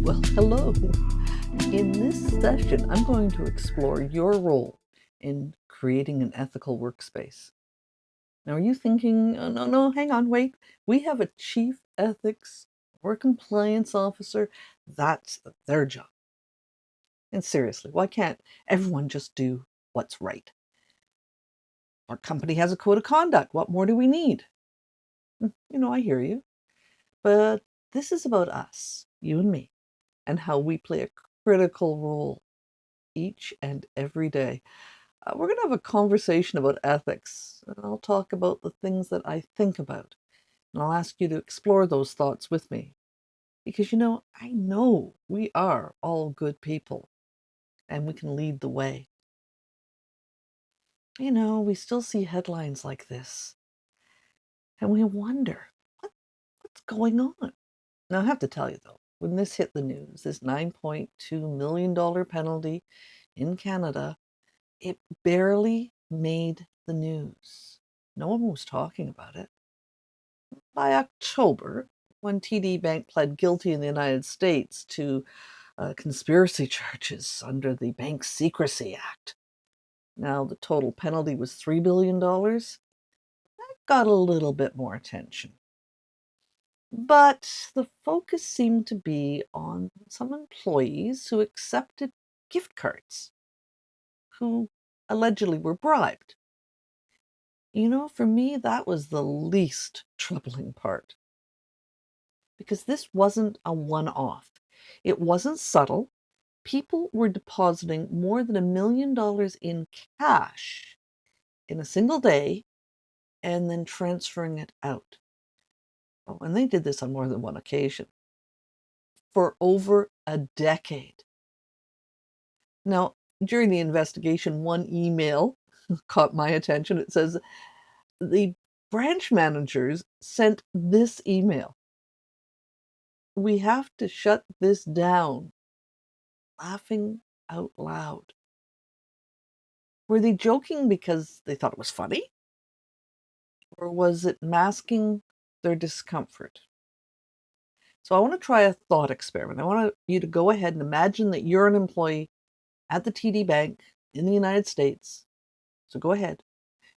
Well, hello. In this session, I'm going to explore your role in creating an ethical workspace. Now, are you thinking, oh, no, hang on, wait. We have a chief ethics or compliance officer. That's their job. And seriously, why can't everyone just do what's right? Our company has a code of conduct. What more do we need? I hear you. But this is about us, you and me, and how we play a critical role each and every day. We're going to have a conversation about ethics, and I'll talk about the things that I think about. And I'll ask you to explore those thoughts with me. Because, I know we are all good people and we can lead the way. We still see headlines like this and we wonder what's going on. Now, I have to tell you, though, when this hit the news, this $9.2 million penalty in Canada, it barely made the news. No one was talking about it. By October, when TD Bank pled guilty in the United States to conspiracy charges under the Bank Secrecy Act, now the total penalty was $3 billion, that got a little bit more attention. But the focus seemed to be on some employees who accepted gift cards, who allegedly were bribed. For me, that was the least troubling part. Because this wasn't a one-off. It wasn't subtle. People were depositing more than $1 million in cash in a single day and then transferring it out. Oh, and they did this on more than one occasion for over a decade. Now, during the investigation, one email caught my attention. It says the branch managers sent this email: "We have to shut this down," laughing out loud. Were they joking because they thought it was funny? Or was it masking their discomfort? So I want to try a thought experiment. I want you to go ahead and imagine that you're an employee at the TD Bank in the United States. So go ahead.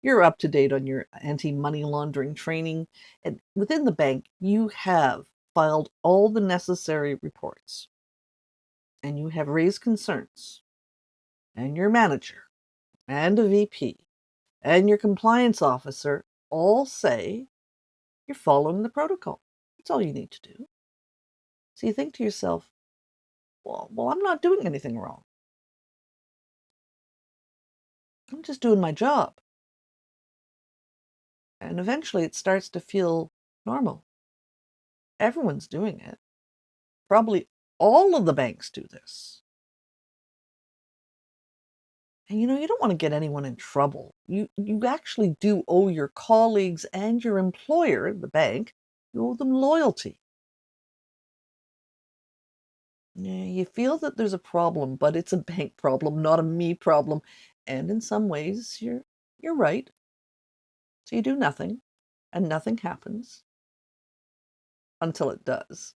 You're up to date on your anti-money laundering training. And within the bank, you have filed all the necessary reports. And you have raised concerns. And your manager and a VP and your compliance officer all say you're following the protocol. That's all you need to do. So you think to yourself, well, I'm not doing anything wrong. I'm just doing my job. And eventually it starts to feel normal. Everyone's doing it. Probably all of the banks do this. And you don't want to get anyone in trouble. You actually do owe your colleagues and your employer, the bank, you owe them loyalty. Yeah, you feel that there's a problem, but it's a bank problem, not a me problem. And in some ways, you're right. So you do nothing, and nothing happens until it does.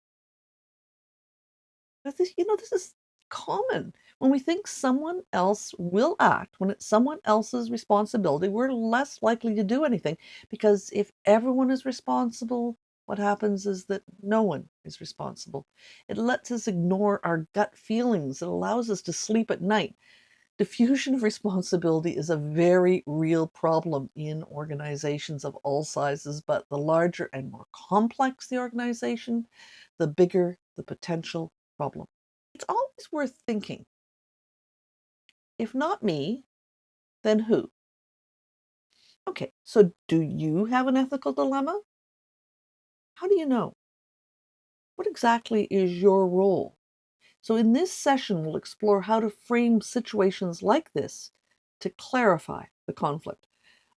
But this is common. When we think someone else will act, when it's someone else's responsibility, we're less likely to do anything. Because if everyone is responsible, what happens is that no one is responsible. It lets us ignore our gut feelings. It allows us to sleep at night. Diffusion of responsibility is a very real problem in organizations of all sizes, but the larger and more complex the organization, the bigger the potential problem. It's always worth thinking, if not me, then who? Okay, so do you have an ethical dilemma? How do you know? What exactly is your role? So in this session, we'll explore how to frame situations like this to clarify the conflict.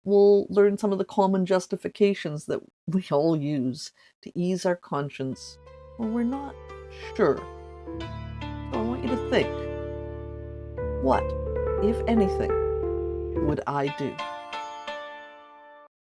We'll learn some of the common justifications that we all use to ease our conscience when we're not sure. So I want you to think, what, if anything, would I do?